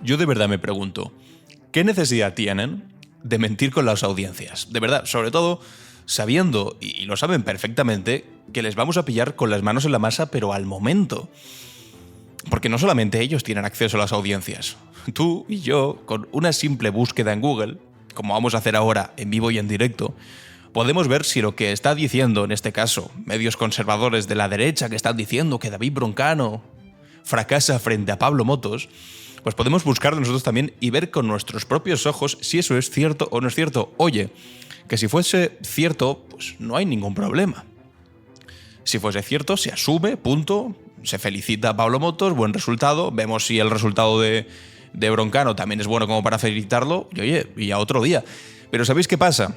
Yo de verdad me pregunto, ¿qué necesidad tienen de mentir con las audiencias? De verdad, sobre todo sabiendo, y lo saben perfectamente, que les vamos a pillar con las manos en la masa, pero al momento. Porque no solamente ellos tienen acceso a las audiencias. Tú y yo, con una simple búsqueda en Google, como vamos a hacer ahora en vivo y en directo, podemos ver si lo que está diciendo, en este caso, medios conservadores de la derecha que están diciendo que David Broncano fracasa frente a Pablo Motos, pues podemos buscarlo nosotros también y ver con nuestros propios ojos si eso es cierto o no es cierto. Oye, que si fuese cierto, pues no hay ningún problema. Si fuese cierto, se asume, punto, se felicita a Pablo Motos, buen resultado, vemos si el resultado de Broncano también es bueno como para felicitarlo, y oye, y a otro día. Pero ¿sabéis qué pasa?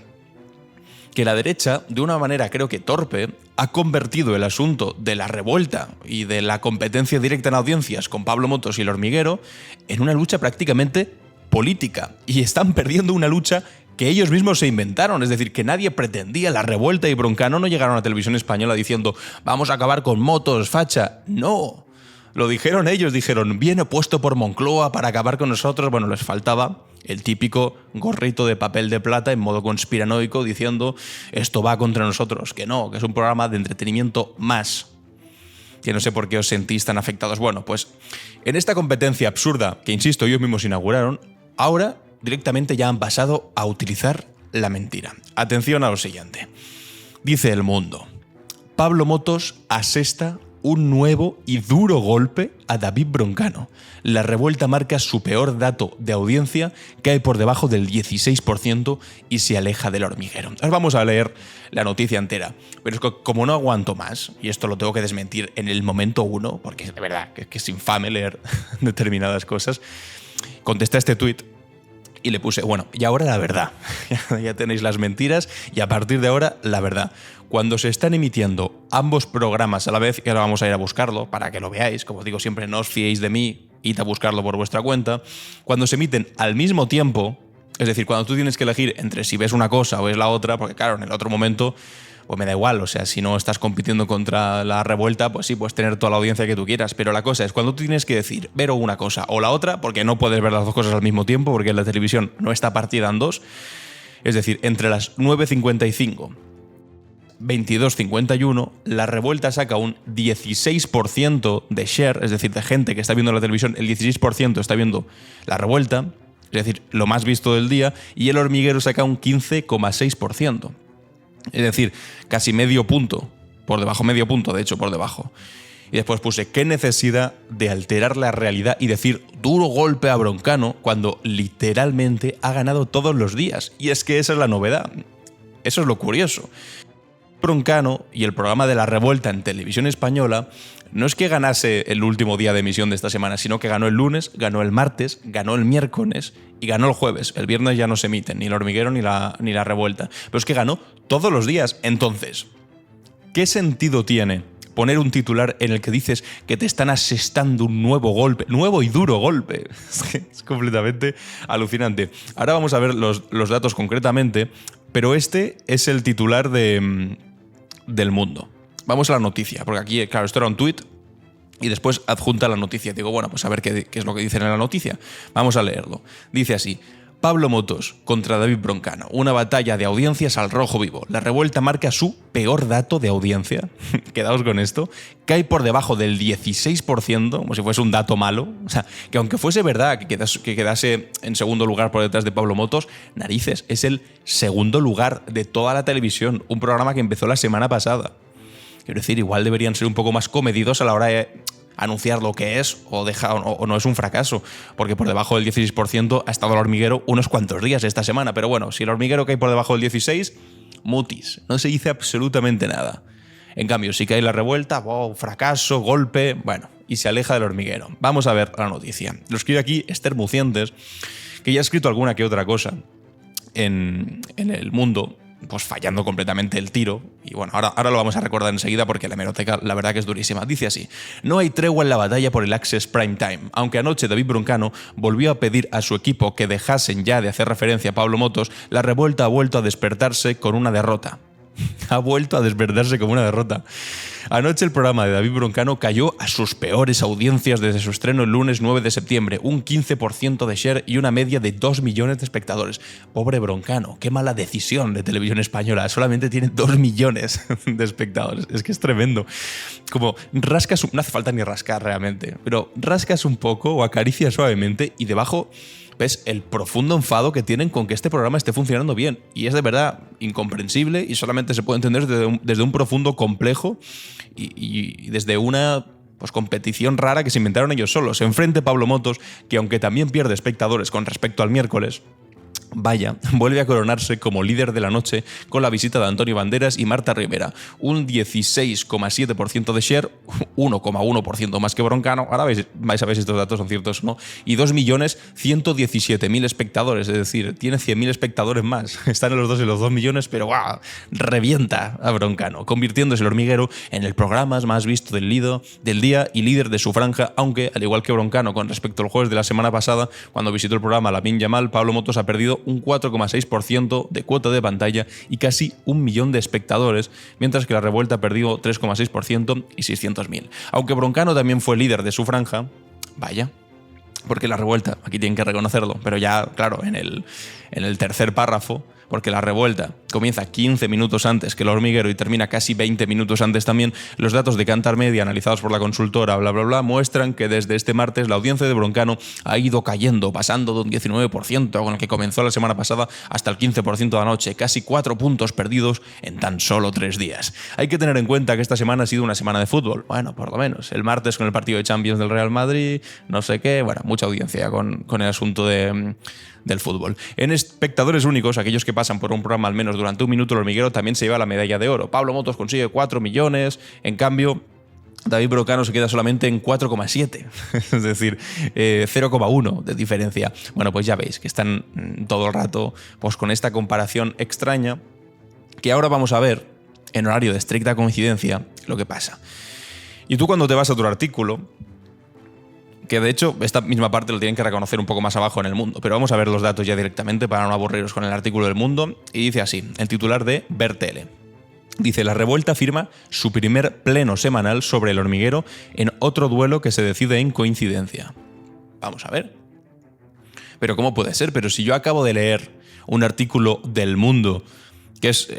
Que la derecha, de una manera creo que torpe, ha convertido el asunto de la revuelta y de la competencia directa en audiencias con Pablo Motos y El Hormiguero en una lucha prácticamente política. Y están perdiendo una lucha que ellos mismos se inventaron. Es decir, que nadie pretendía la revuelta y Broncano no llegaron a la televisión española diciendo vamos a acabar con Motos, facha. No. Lo dijeron ellos, dijeron viene puesto por Moncloa para acabar con nosotros. Bueno, les faltaba el típico gorrito de papel de plata en modo conspiranoico diciendo esto va contra nosotros, que no, que es un programa de entretenimiento más. Que no sé por qué os sentís tan afectados. Bueno, pues en esta competencia absurda que, insisto, ellos mismos inauguraron, ahora directamente ya han pasado a utilizar la mentira. Atención a lo siguiente. Dice El Mundo: Pablo Motos asesta un nuevo y duro golpe a David Broncano. La revuelta marca su peor dato de audiencia, cae por debajo del 16% y se aleja del Hormiguero. Ahora vamos a leer la noticia entera, pero es que como no aguanto más, y esto lo tengo que desmentir en el momento uno, porque de verdad que es infame leer determinadas cosas, contesté a este tuit y le puse, bueno, y ahora la verdad. Ya tenéis las mentiras y a partir de ahora la verdad. Cuando se están emitiendo ambos programas a la vez, y ahora vamos a ir a buscarlo para que lo veáis, como digo siempre, no os fiéis de mí, id a buscarlo por vuestra cuenta, cuando se emiten al mismo tiempo, es decir, cuando tú tienes que elegir entre si ves una cosa o ves la otra, porque claro, en el otro momento pues me da igual, o sea, si no estás compitiendo contra la revuelta, pues sí, puedes tener toda la audiencia que tú quieras, pero la cosa es cuando tú tienes que decir ver o una cosa o la otra, porque no puedes ver las dos cosas al mismo tiempo, porque la televisión no está partida en dos, es decir, entre las 9:55 22:51, la revuelta saca un 16% de share, es decir, de gente que está viendo la televisión, el 16% está viendo la revuelta, es decir, lo más visto del día, y El Hormiguero saca un 15,6%. Es decir, casi medio punto, por debajo, medio punto, de hecho, por debajo. Y después puse, ¿qué necesidad de alterar la realidad y decir duro golpe a Broncano cuando literalmente ha ganado todos los días? Y es que esa es la novedad. Eso es lo curioso. Broncano y el programa de la revuelta en televisión española no es que ganase el último día de emisión de esta semana, sino que ganó el lunes, ganó el martes, ganó el miércoles y ganó el jueves. El viernes ya no se emiten ni El Hormiguero ni la revuelta. Pero es que ganó todos los días. Entonces, ¿qué sentido tiene poner un titular en el que dices que te están asestando un nuevo golpe, nuevo y duro golpe? Es completamente alucinante. Ahora vamos a ver los datos concretamente, pero este es el titular del Mundo. Vamos a la noticia, porque aquí, claro, esto era un tuit y después adjunta la noticia. Digo, bueno, pues a ver qué es lo que dicen en la noticia. Vamos a leerlo. Dice así: Pablo Motos contra David Broncano. Una batalla de audiencias al rojo vivo. La revuelta marca su peor dato de audiencia. Quedaos con esto. Cae por debajo del 16%, como si fuese un dato malo. O sea, que aunque fuese verdad que quedase en segundo lugar por detrás de Pablo Motos, narices, es el segundo lugar de toda la televisión. Un programa que empezó la semana pasada. Quiero decir, igual deberían ser un poco más comedidos a la hora de anunciar lo que es o no es un fracaso, porque por debajo del 16% ha estado El Hormiguero unos cuantos días esta semana, pero bueno, si El Hormiguero cae por debajo del 16%, mutis, no se dice absolutamente nada. En cambio, si cae la revuelta, wow, fracaso, golpe, bueno, y se aleja del Hormiguero. Vamos a ver la noticia. Lo escribe aquí Esther Mucientes, que ya ha escrito alguna que otra cosa en El Mundo, pues fallando completamente el tiro. Y bueno, ahora lo vamos a recordar enseguida porque la hemeroteca la verdad que es durísima. Dice así: no hay tregua en la batalla por el Access Prime Time. Aunque anoche David Broncano volvió a pedir a su equipo que dejasen ya de hacer referencia a Pablo Motos, la revuelta ha vuelto a despertarse con una derrota. ha vuelto a desverdarse como una derrota. Anoche el programa de David Broncano cayó a sus peores audiencias desde su estreno el lunes 9 de septiembre, un 15% de share y una media de 2 millones de espectadores. Pobre Broncano, qué mala decisión de Televisión Española, solamente tiene 2 millones de espectadores, es que es tremendo. Como rascas, no hace falta ni rascar realmente, pero rascas un poco o acaricias suavemente y debajo ves el profundo enfado que tienen con que este programa esté funcionando bien. Y es de verdad incomprensible y solamente se puede entender desde un profundo complejo y desde una competición rara que se inventaron ellos solos. Enfrente Pablo Motos, que aunque también pierde espectadores con respecto al miércoles, vaya, vuelve a coronarse como líder de la noche con la visita de Antonio Banderas y Marta Rivera. Un 16,7% de share, 1,1% más que Broncano. Ahora vais a ver si estos datos son ciertos o no. Y 2.117.000 espectadores, es decir, tiene 100.000 espectadores más. Están en los 2 y los 2 millones, pero ¡guau! Revienta a Broncano, convirtiéndose el hormiguero en el programa más visto del día y líder de su franja, aunque, al igual que Broncano con respecto al jueves de la semana pasada, cuando visitó el programa Lamine Yamal, Pablo Motos ha perdido un 4,6% de cuota de pantalla y casi 1 millón de espectadores, mientras que La Revuelta ha perdido 3,6% y 600.000. Aunque Broncano también fue líder de su franja, vaya, porque La Revuelta, aquí tienen que reconocerlo, pero ya, claro, en el tercer párrafo, porque La Revuelta comienza 15 minutos antes que El Hormiguero y termina casi 20 minutos antes también, los datos de Kantar Media analizados por la consultora bla bla bla muestran que desde este martes la audiencia de Broncano ha ido cayendo, pasando de un 19% con el que comenzó la semana pasada hasta el 15% de anoche, casi 4 puntos perdidos en tan solo 3 días. Hay que tener en cuenta que esta semana ha sido una semana de fútbol, bueno, por lo menos. El martes con el partido de Champions del Real Madrid, no sé qué, bueno, mucha audiencia con el asunto del fútbol. En espectadores únicos, aquellos que pasan por un programa al menos durante un minuto, El Hormiguero también se lleva la medalla de oro. Pablo Motos consigue 4 millones, en cambio David Broncano se queda solamente en 4,7, es decir, 0,1 de diferencia. Bueno, pues ya veis que están todo el rato con esta comparación extraña, que ahora vamos a ver, en horario de estricta coincidencia, lo que pasa. Y tú cuando te vas a tu artículo, que de hecho esta misma parte lo tienen que reconocer un poco más abajo en El Mundo, pero vamos a ver los datos ya directamente para no aburriros con el artículo del Mundo, y dice así, el titular de Ver Tele. Dice, La Revuelta firma su primer pleno semanal sobre El Hormiguero en otro duelo que se decide en coincidencia. Vamos a ver. Pero ¿cómo puede ser? Pero si yo acabo de leer un artículo del Mundo, que es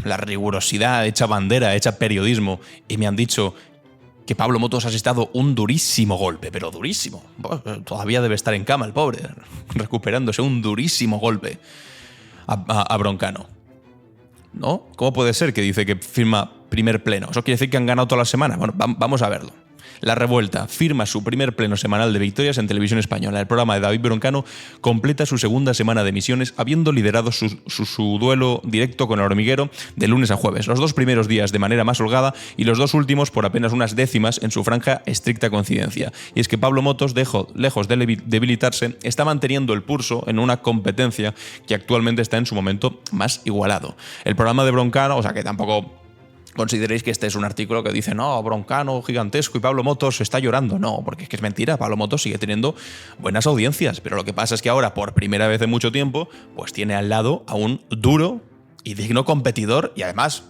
la rigurosidad hecha bandera, hecha periodismo, y me han dicho que Pablo Motos ha asestado un durísimo golpe, pero durísimo. Todavía debe estar en cama el pobre, recuperándose, un durísimo golpe a Broncano. ¿No? ¿Cómo puede ser que dice que firma primer pleno? ¿Eso quiere decir que han ganado toda la semana? Bueno, vamos a verlo. La Revuelta firma su primer pleno semanal de victorias en Televisión Española. El programa de David Broncano completa su segunda semana de emisiones, habiendo liderado su duelo directo con El Hormiguero de lunes a jueves. Los 2 primeros días de manera más holgada y los 2 últimos por apenas unas décimas en su franja estricta coincidencia. Y es que Pablo Motos, lejos de debilitarse, está manteniendo el pulso en una competencia que actualmente está en su momento más igualado. El programa de Broncano, o sea que tampoco consideréis que este es un artículo que dice no, Broncano gigantesco y Pablo Motos está llorando. No, porque es que es mentira. Pablo Motos sigue teniendo buenas audiencias, pero lo que pasa es que ahora, por primera vez en mucho tiempo, pues tiene al lado a un duro y digno competidor, y además,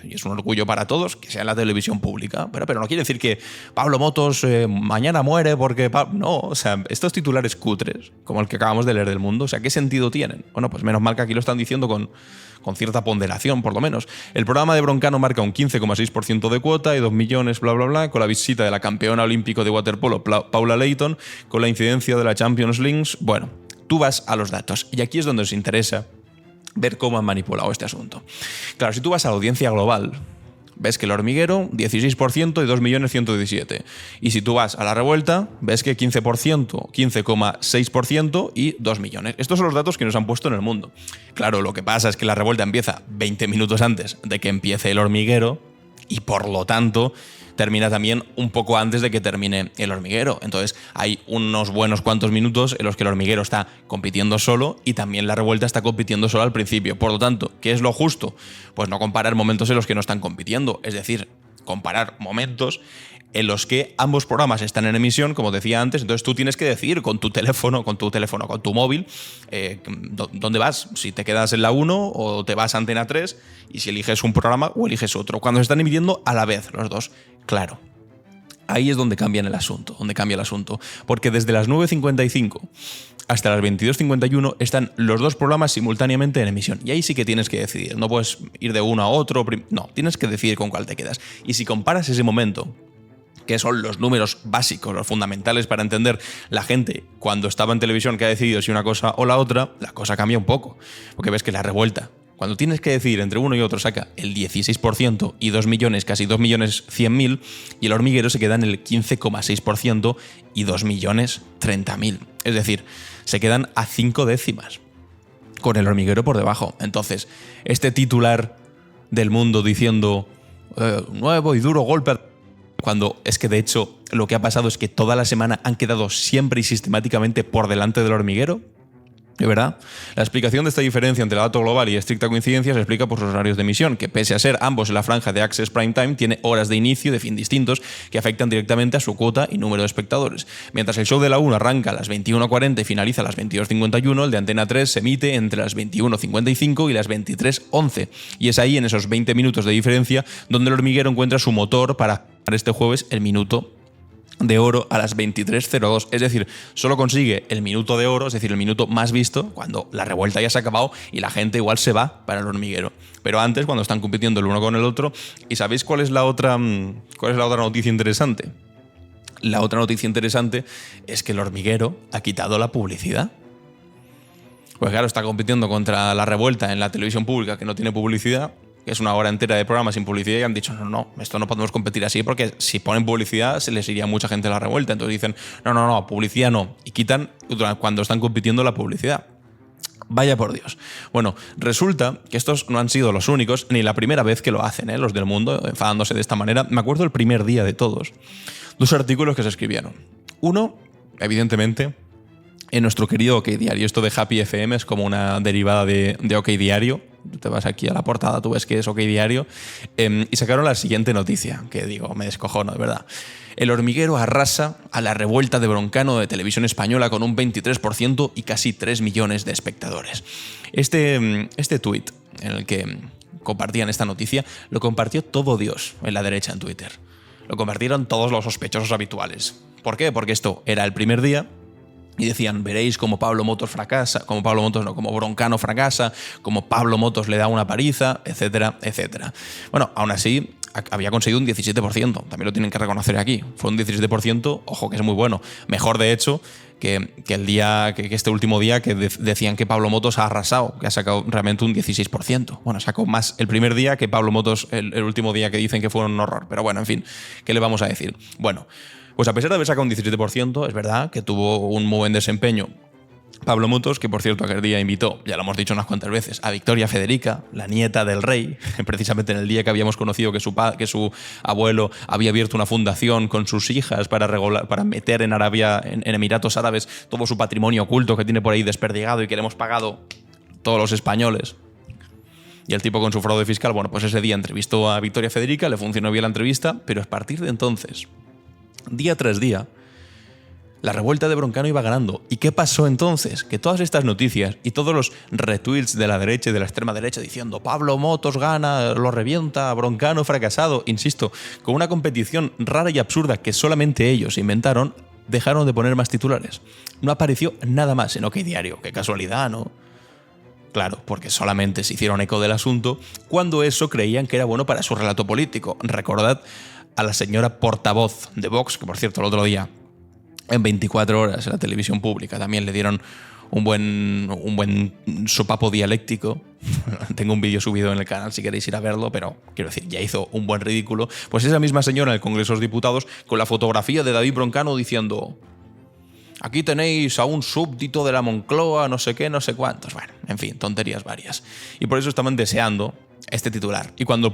y es un orgullo para todos, que sea en la televisión pública. Pero no quiere decir que Pablo Motos mañana muere porque... No, o sea, estos titulares cutres, como el que acabamos de leer del Mundo, o sea, ¿qué sentido tienen? Bueno, pues menos mal que aquí lo están diciendo con cierta ponderación, por lo menos. El programa de Broncano marca un 15,6% de cuota y 2 millones, bla, bla, bla, con la visita de la campeona olímpico de waterpolo, Paula Leighton, con la incidencia de la Champions League. Bueno, tú vas a los datos, y aquí es donde os interesa ver cómo han manipulado este asunto. Claro, si tú vas a la audiencia global, ves que El Hormiguero, 16% y 2.117.000. Y si tú vas a La Revuelta, ves que 15%, 15,6% y 2 millones. Estos son los datos que nos han puesto en El Mundo. Claro, lo que pasa es que La Revuelta empieza 20 minutos antes de que empiece El Hormiguero y por lo tanto termina también un poco antes de que termine El Hormiguero. Entonces hay unos buenos cuantos minutos en los que El Hormiguero está compitiendo solo y también La Revuelta está compitiendo solo al principio. Por lo tanto, ¿qué es lo justo? Pues no comparar momentos en los que no están compitiendo. Es decir, comparar momentos en los que ambos programas están en emisión, como decía antes, entonces tú tienes que decidir con tu teléfono, con tu móvil, dónde vas, si te quedas en la 1 o te vas a Antena 3 y si eliges un programa o eliges otro, cuando se están emitiendo a la vez los dos. Claro, ahí es donde cambia el asunto, porque desde las 9:55 hasta las 22:51 están los dos programas simultáneamente en emisión. Y ahí sí que tienes que decidir. No puedes ir de uno a otro. No, tienes que decidir con cuál te quedas. Y si comparas ese momento, que son los números básicos, los fundamentales para entender la gente cuando estaba en televisión que ha decidido si una cosa o la otra, la cosa cambia un poco. Porque ves que la revuelta, cuando tienes que decidir entre uno y otro, saca el 16% y 2 millones, casi 2.100.000, y el hormiguero se queda en el 15,6% y 2.030.000. Es decir, se quedan a 5 décimas, con el hormiguero por debajo. Entonces, este titular del Mundo diciendo nuevo y duro golpe, cuando es que de hecho lo que ha pasado es que toda la semana han quedado siempre y sistemáticamente por delante del hormiguero. ¿De verdad? La explicación de esta diferencia entre el dato global y estricta coincidencia se explica por sus horarios de emisión, que pese a ser ambos en la franja de Access Prime Time, tiene horas de inicio y de fin distintos que afectan directamente a su cuota y número de espectadores. Mientras el show de la 1 arranca a las 21:40 y finaliza a las 22:51, el de Antena 3 se emite entre las 21:55 y las 23:11. Y es ahí, en esos 20 minutos de diferencia, donde el hormiguero encuentra su motor para este jueves el minuto de oro a las 23:02, es decir, solo consigue el minuto de oro, es decir, el minuto más visto, cuando la revuelta ya se ha acabado y la gente igual se va para el hormiguero. Pero antes, cuando están compitiendo el uno con el otro. ¿Y sabéis cuál es la otra noticia interesante? La otra noticia interesante es que el hormiguero ha quitado la publicidad. Pues claro, está compitiendo contra la revuelta en la televisión pública, que no tiene publicidad, que es una hora entera de programa sin publicidad, y han dicho, no, esto no podemos competir así, porque si ponen publicidad se les iría mucha gente a la revuelta. Entonces dicen, no, publicidad no, y quitan cuando están compitiendo la publicidad. Vaya por Dios. Bueno, resulta que estos no han sido los únicos, ni la primera vez que lo hacen, los del Mundo, enfadándose de esta manera. Me acuerdo el primer día de todos, 2 artículos que se escribieron. Uno, evidentemente, en nuestro querido OK Diario. Esto de Happy FM es como una derivada de OK Diario. Te vas aquí a la portada, tú ves que es OK Diario. Y sacaron la siguiente noticia, que digo, me descojono, de verdad. El hormiguero arrasa a la revuelta de Broncano de Televisión Española con un 23% y casi 3 millones de espectadores. Este tuit en el que compartían esta noticia, lo compartió todo Dios en la derecha en Twitter. Lo compartieron todos los sospechosos habituales. ¿Por qué? Porque esto era el primer día. Y decían, veréis cómo como Broncano fracasa, como Pablo Motos le da una paliza, etcétera, etcétera. Bueno, aún así, había conseguido un 17%, también lo tienen que reconocer aquí. Fue un 17%, ojo, que es muy bueno. Mejor, de hecho, que este último día que decían que Pablo Motos ha arrasado, que ha sacado realmente un 16%. Bueno, sacó más el primer día que Pablo Motos el último día, que dicen que fue un horror. Pero bueno, en fin, ¿qué le vamos a decir? Bueno, pues a pesar de haber sacado un 17%, es verdad que tuvo un muy buen desempeño Pablo Motos, que por cierto aquel día invitó, ya lo hemos dicho unas cuantas veces, a Victoria Federica, la nieta del rey, precisamente en el día que habíamos conocido que su abuelo había abierto una fundación con sus hijas para meter en Emiratos Árabes todo su patrimonio oculto que tiene por ahí desperdigado y que le hemos pagado todos los españoles. Y el tipo con su fraude fiscal, bueno, pues ese día entrevistó a Victoria Federica, le funcionó bien la entrevista, pero a partir de entonces, día tras día, la revuelta de Broncano iba ganando. ¿Y qué pasó entonces? Que todas estas noticias y todos los retweets de la derecha y de la extrema derecha diciendo Pablo Motos gana, lo revienta, Broncano fracasado, insisto, con una competición rara y absurda que solamente ellos inventaron, dejaron de poner más titulares. No apareció nada más en OK Diario. Qué casualidad, ¿no? Claro, porque solamente se hicieron eco del asunto cuando eso creían que era bueno para su relato político. Recordad a la señora portavoz de Vox, que por cierto el otro día en 24 horas en la televisión pública también le dieron un buen sopapo dialéctico. Tengo un vídeo subido en el canal si queréis ir a verlo, pero quiero decir, ya hizo un buen ridículo. Pues esa misma señora en el Congreso de los Diputados con la fotografía de David Broncano diciendo: aquí tenéis a un súbdito de la Moncloa, no sé qué, no sé cuántos. Bueno, en fin, tonterías varias. Y por eso estaban deseando este titular. Y cuando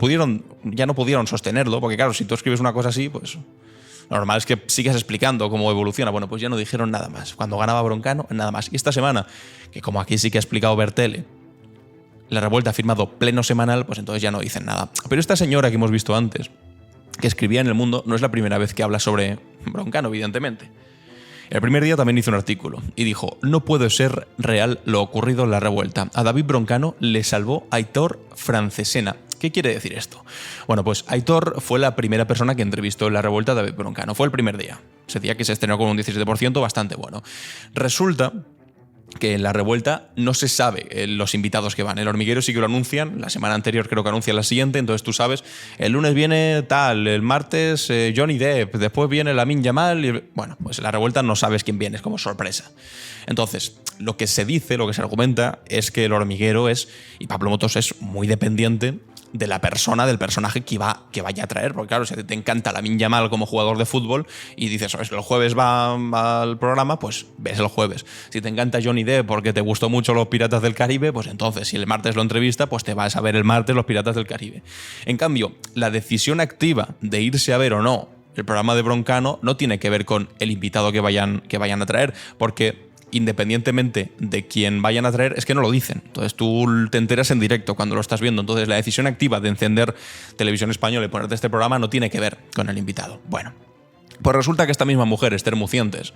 ya no pudieron sostenerlo, porque claro, si tú escribes una cosa así, pues lo normal es que sigas explicando cómo evoluciona. Bueno, pues ya no dijeron nada más. Cuando ganaba Broncano, nada más. Y esta semana, que como aquí sí que ha explicado Bertele, la revuelta ha firmado pleno semanal, pues entonces ya no dicen nada. Pero esta señora que hemos visto antes, que escribía en El Mundo, no es la primera vez que habla sobre Broncano, evidentemente. El primer día también hizo un artículo y dijo: no puede ser real lo ocurrido en la revuelta. A David Broncano le salvó Aitor Francesena. ¿Qué quiere decir esto? Bueno, pues Aitor fue la primera persona que entrevistó en la revuelta a David Broncano. Fue el primer día. Ese día que se estrenó con un 17% bastante bueno. Resulta que en la revuelta no se sabe los invitados que van. El Hormiguero sí que lo anuncian, la semana anterior creo que anuncian la siguiente, entonces tú sabes, el lunes viene tal, el martes Johnny Depp, después viene Lamine Yamal, y bueno, pues en la revuelta no sabes quién viene, es como sorpresa. Entonces, lo que se dice, lo que se argumenta, es que el Hormiguero y Pablo Motos es muy dependiente de la persona, del personaje que vaya a traer. Porque claro, si te encanta Lamine Yamal como jugador de fútbol y dices, ¿sabes? Que el jueves va al programa, pues ves el jueves. Si te encanta Johnny Depp porque te gustó mucho Los Piratas del Caribe, pues entonces si el martes lo entrevista, pues te vas a ver el martes Los Piratas del Caribe. En cambio, la decisión activa de irse a ver o no el programa de Broncano no tiene que ver con el invitado que vayan a traer, porque independientemente de quién vayan a traer, es que no lo dicen. Entonces tú te enteras en directo cuando lo estás viendo. Entonces la decisión activa de encender Televisión Española y ponerte este programa no tiene que ver con el invitado. Bueno, pues resulta que esta misma mujer, Esther Mucientes,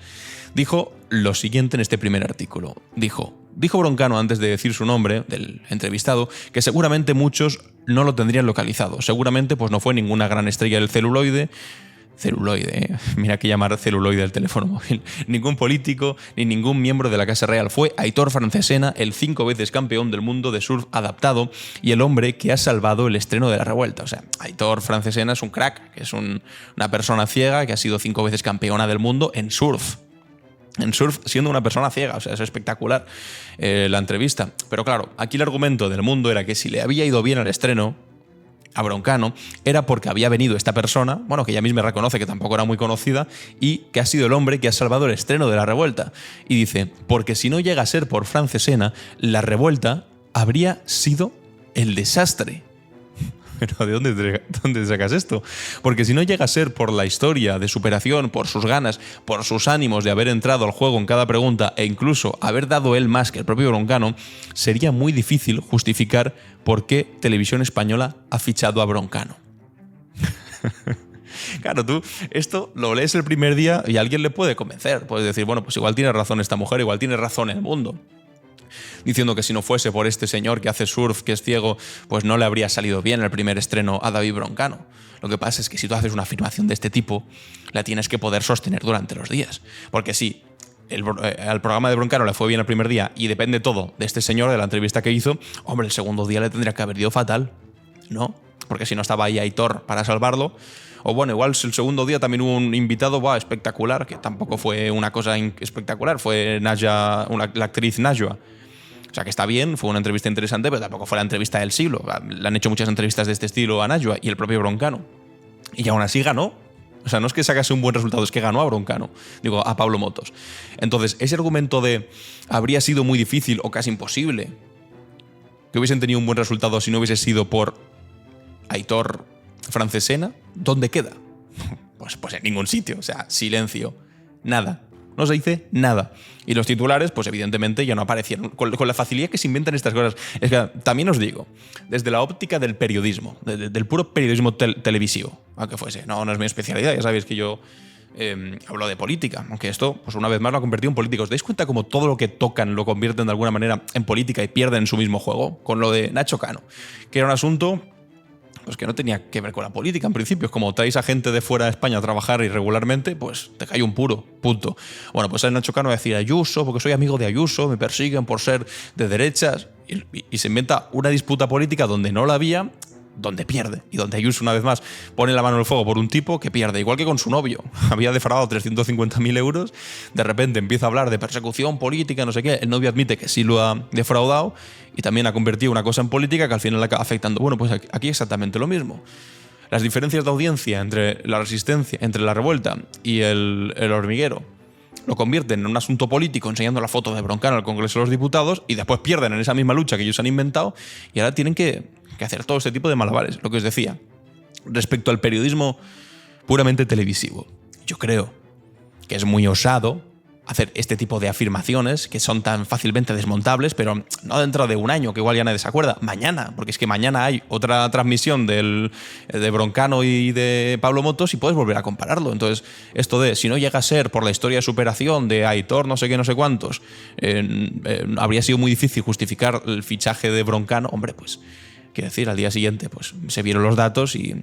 dijo lo siguiente en este primer artículo. Dijo Broncano, antes de decir su nombre, del entrevistado, que seguramente muchos no lo tendrían localizado. Seguramente pues no fue ninguna gran estrella del celuloide, mira que llamar celuloide el teléfono móvil. Ningún político ni ningún miembro de la Casa Real. Fue Aitor Francesena, el 5 veces campeón del mundo de surf adaptado y el hombre que ha salvado el estreno de la revuelta. O sea, Aitor Francesena es un crack, que es una persona ciega que ha sido 5 veces campeona del mundo en surf. En surf siendo una persona ciega, o sea, es espectacular la entrevista. Pero claro, aquí el argumento del Mundo era que si le había ido bien al estreno a Broncano, era porque había venido esta persona, bueno, que ella misma reconoce que tampoco era muy conocida, y que ha sido el hombre que ha salvado el estreno de la revuelta. Y dice, porque si no llega a ser por Francesena, la revuelta habría sido el desastre. Pero ¿de dónde sacas esto? Porque si no llega a ser por la historia de superación, por sus ganas, por sus ánimos de haber entrado al juego en cada pregunta e incluso haber dado él más que el propio Broncano, sería muy difícil justificar por qué Televisión Española ha fichado a Broncano. Claro, tú esto lo lees el primer día y a alguien le puede convencer. Puedes decir, bueno, pues igual tiene razón esta mujer, igual tiene razón el Mundo, diciendo que si no fuese por este señor que hace surf, que es ciego, pues no le habría salido bien el primer estreno a David Broncano. Lo que pasa es que si tú haces una afirmación de este tipo, la tienes que poder sostener durante los días. Porque si al programa de Broncano le fue bien el primer día y depende todo de este señor, de la entrevista que hizo, hombre, el segundo día le tendría que haber ido fatal, ¿no? Porque si no estaba ahí Aitor para salvarlo. O bueno, igual el segundo día también hubo un invitado espectacular, que tampoco fue una cosa espectacular, fue Najwa, la actriz Najwa. O sea, que está bien, fue una entrevista interesante, pero tampoco fue la entrevista del siglo. Le han hecho muchas entrevistas de este estilo a Najwa y el propio Broncano. Y aún así ganó. O sea, no es que sacase un buen resultado, es que ganó a Broncano. Digo, a Pablo Motos. Entonces, ese argumento de habría sido muy difícil o casi imposible que hubiesen tenido un buen resultado si no hubiese sido por Aitor Francesena, ¿dónde queda? Pues en ningún sitio. O sea, silencio. Nada. No se dice nada. Y los titulares, pues evidentemente ya no aparecieron. Con la facilidad que se inventan estas cosas. Es que también os digo, desde la óptica del periodismo, del puro periodismo televisivo, aunque fuese, no es mi especialidad, ya sabéis que yo hablo de política, aunque esto, pues una vez más lo ha convertido en política. ¿Os dais cuenta cómo todo lo que tocan lo convierten de alguna manera en política y pierden su mismo juego? Con lo de Nacho Cano, que era un asunto pues que no tenía que ver con la política en principio. Es como traéis a gente de fuera de España a trabajar irregularmente, pues te cae un puro, punto. Bueno, pues el Nacho Cano va a decir Ayuso, porque soy amigo de Ayuso, me persiguen por ser de derechas, y se inventa una disputa política donde no la había, donde pierde, y donde Ayuso una vez más pone la mano en el fuego por un tipo que pierde, igual que con su novio. Había defraudado 350.000 euros, de repente empieza a hablar de persecución política, no sé qué, el novio admite que sí lo ha defraudado y también ha convertido una cosa en política que al final la acaba afectando. Bueno, pues aquí exactamente lo mismo. Las diferencias de audiencia entre la resistencia, entre la revuelta y el hormiguero lo convierten en un asunto político enseñando la foto de Broncano al Congreso de los Diputados y después pierden en esa misma lucha que ellos han inventado y ahora tienen que hacer todo este tipo de malabares. Lo que os decía, respecto al periodismo puramente televisivo, yo creo que es muy osado hacer este tipo de afirmaciones que son tan fácilmente desmontables, pero no dentro de un año, que igual ya nadie se acuerda, mañana, porque es que mañana hay otra transmisión de Broncano y de Pablo Motos y puedes volver a compararlo. Entonces, esto de si no llega a ser por la historia de superación de Aitor, no sé qué, no sé cuántos, habría sido muy difícil justificar el fichaje de Broncano, hombre, pues, quiero decir, al día siguiente pues se vieron los datos y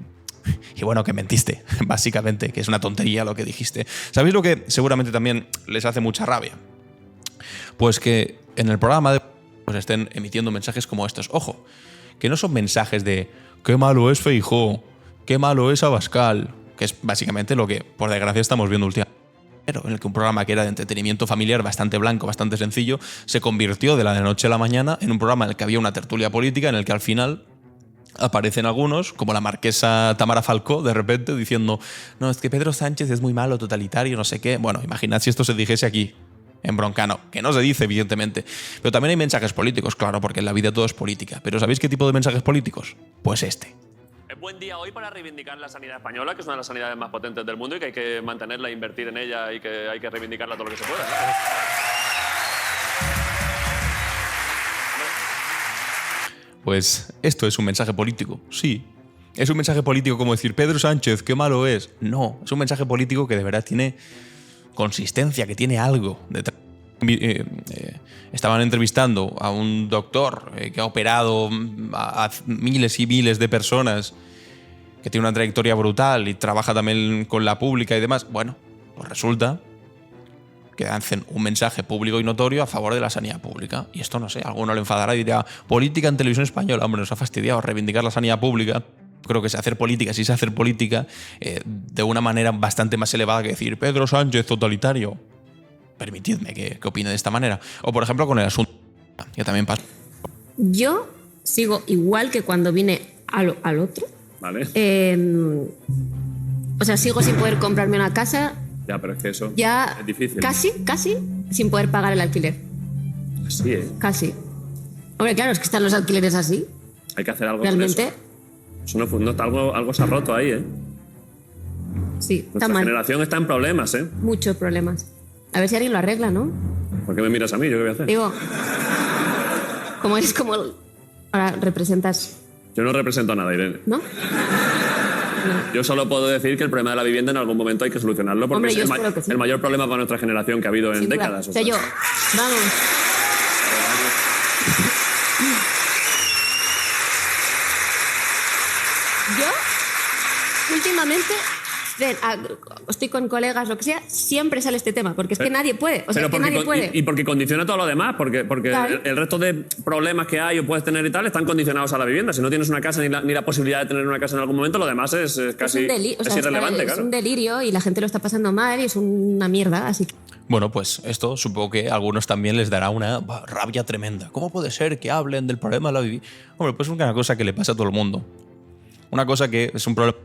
bueno, que mentiste, básicamente, que es una tontería lo que dijiste. ¿Sabéis lo que seguramente también les hace mucha rabia? Pues que en el programa pues estén emitiendo mensajes como estos. Ojo, que no son mensajes de qué malo es Feijóo, qué malo es Abascal, que es básicamente lo que, por desgracia, estamos viendo últimamente. En el que un programa que era de entretenimiento familiar bastante blanco, bastante sencillo, se convirtió de la noche a la mañana en un programa en el que había una tertulia política en el que al final aparecen algunos, como la marquesa Tamara Falcó, de repente diciendo no, es que Pedro Sánchez es muy malo, totalitario, no sé qué. Bueno, imaginad si esto se dijese aquí, en Broncano, que no se dice, evidentemente. Pero también hay mensajes políticos, claro, porque en la vida todo es política. ¿Pero sabéis qué tipo de mensajes políticos? Pues este. Es buen día hoy para reivindicar la sanidad española, que es una de las sanidades más potentes del mundo y que hay que mantenerla, invertir en ella y que hay que reivindicarla todo lo que se pueda, ¿no? Pues esto es un mensaje político, sí. ¿Es un mensaje político como decir Pedro Sánchez, qué malo es? No, es un mensaje político que de verdad tiene consistencia, que tiene algo detrás. Estaban entrevistando a un doctor que ha operado a miles y miles de personas, que tiene una trayectoria brutal y trabaja también con la pública y demás. Bueno, pues resulta que hacen un mensaje público y notorio a favor de la sanidad pública. Y esto, no sé, a alguno le enfadará y dirá, política en televisión española, hombre, nos ha fastidiado reivindicar la sanidad pública. Creo que es hacer política, sí es hacer política de una manera bastante más elevada que decir Pedro Sánchez totalitario. Permitidme que opine de esta manera. O, por ejemplo, con el asunto que también pasa. Yo sigo igual que cuando vine al otro. Vale. O sea, sigo sin poder comprarme una casa. Ya, pero es que eso Ya es difícil. casi sin poder pagar el alquiler. Sí, ¿eh? Casi. Hombre, claro, es que están los alquileres así. Hay que hacer algo Realmente. con eso. Eso no, algo se ha roto ahí, ¿eh? Sí, está Nuestra mal. generación está en problemas, ¿eh? Muchos problemas. A ver si alguien lo arregla, ¿no? ¿Por qué me miras a mí? ¿Yo qué voy a hacer? Digo, como eres como... Ahora representas... Yo no represento a nada, Irene. ¿No? Yo solo puedo decir que el problema de la vivienda en algún momento hay que solucionarlo porque Hombre, es yo espero que sí. el mayor problema para nuestra generación que ha habido en Sin duda. décadas. O sea, yo... Vamos. Yo, últimamente, estoy con colegas, lo que sea, siempre sale este tema, porque es que nadie puede. O sea, Pero es que nadie puede. y porque condiciona todo lo demás, porque Claro. el resto de problemas que hay o puedes tener y tal están condicionados a la vivienda. Si no tienes una casa ni la posibilidad de tener una casa en algún momento, lo demás es casi O sea, es irrelevante, es claro. un delirio y la gente lo está pasando mal y es una mierda, así que... Bueno, pues esto supongo que a algunos también les dará una rabia tremenda. ¿Cómo puede ser que hablen del problema de la vivienda? Hombre, pues es una cosa que le pasa a todo el mundo. Una cosa que es un problema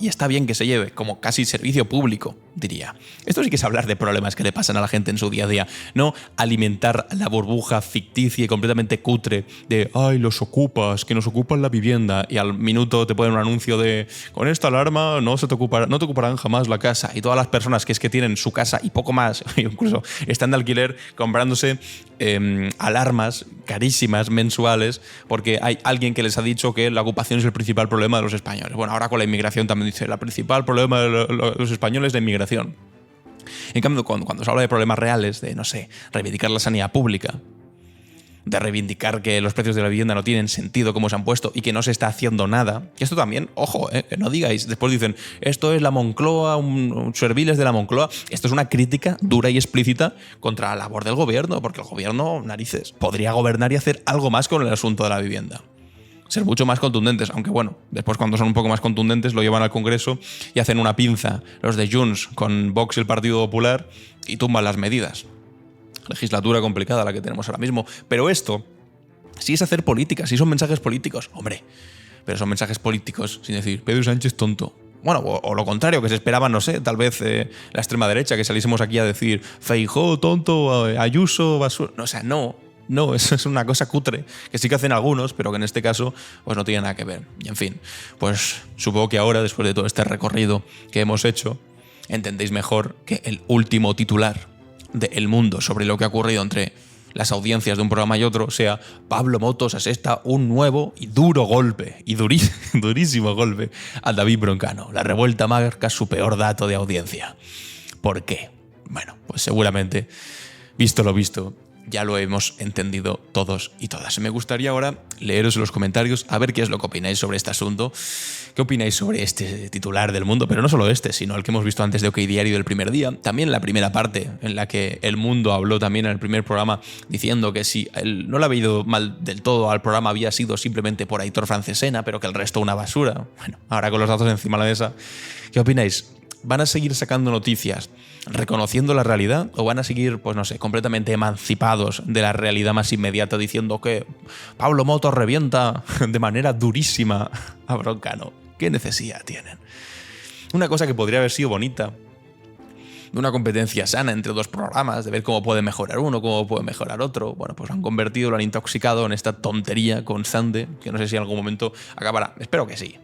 y está bien que se lleve como casi servicio público, diría. Esto sí que es hablar de problemas que le pasan a la gente en su día a día, no alimentar la burbuja ficticia y completamente cutre de ¡ay, los ocupas, que nos ocupan la vivienda! Y al minuto te ponen un anuncio de con esta alarma no te ocuparán jamás la casa. Y todas las personas que es que tienen su casa y poco más, incluso están de alquiler comprándose alarmas carísimas mensuales porque hay alguien que les ha dicho que la ocupación es el principal problema de los españoles. Bueno, ahora con la inmigración también dice el principal problema de los españoles es la inmigración. En cambio, cuando se habla de problemas reales, de, no sé, reivindicar la sanidad pública, de reivindicar que los precios de la vivienda no tienen sentido como se han puesto y que no se está haciendo nada. Y esto también, ojo, que no digáis, después dicen, esto es la Moncloa, un serviles de la Moncloa. Esto es una crítica dura y explícita contra la labor del gobierno, porque el gobierno, narices, podría gobernar y hacer algo más con el asunto de la vivienda. Ser mucho más contundentes, aunque bueno, después cuando son un poco más contundentes lo llevan al Congreso y hacen una pinza los de Junts con Vox y el Partido Popular y tumban las medidas. Legislatura complicada la que tenemos ahora mismo. Pero esto sí es hacer política, sí son mensajes políticos. Hombre, pero son mensajes políticos sin decir Pedro Sánchez tonto. Bueno, o lo contrario, que se esperaba, no sé, tal vez la extrema derecha, que saliésemos aquí a decir Feijóo tonto, Ayuso, basura. No, o sea, no, eso es una cosa cutre, que sí que hacen algunos, pero que en este caso pues no tiene nada que ver. Y en fin, pues supongo que ahora, después de todo este recorrido que hemos hecho, entendéis mejor que el último titular de El Mundo sobre lo que ha ocurrido entre las audiencias de un programa y otro sea: Pablo Motos asesta un nuevo y duro golpe, y durísimo golpe a David Broncano. La revuelta marca su peor dato de audiencia. ¿Por qué? Bueno, pues seguramente, visto lo visto, ya lo hemos entendido todos y todas. Me gustaría ahora leeros en los comentarios a ver qué es lo que opináis sobre este asunto, qué opináis sobre este titular del Mundo, pero no solo este, sino el que hemos visto antes de OK Diario del primer día, también la primera parte en la que El Mundo habló también en el primer programa diciendo que si él no le había ido mal del todo al programa había sido simplemente por Aitor Francesena, pero que el resto una basura. Bueno, ahora con los datos encima de la mesa, ¿qué opináis? ¿Van a seguir sacando noticias reconociendo la realidad o van a seguir, pues no sé, completamente emancipados de la realidad más inmediata diciendo que Pablo Motos revienta de manera durísima a Broncano? ¿Qué necesidad tienen? Una cosa que podría haber sido bonita, de una competencia sana entre dos programas, de ver cómo puede mejorar uno, cómo puede mejorar otro, bueno, pues lo han convertido, lo han intoxicado en esta tontería constante que no sé si en algún momento acabará. Espero que sí.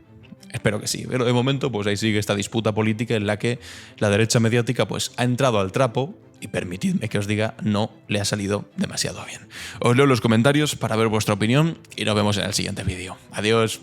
Espero que sí, pero de momento pues ahí sigue esta disputa política en la que la derecha mediática pues ha entrado al trapo y permitidme que os diga, no le ha salido demasiado bien. Os leo los comentarios para ver vuestra opinión y nos vemos en el siguiente vídeo. Adiós.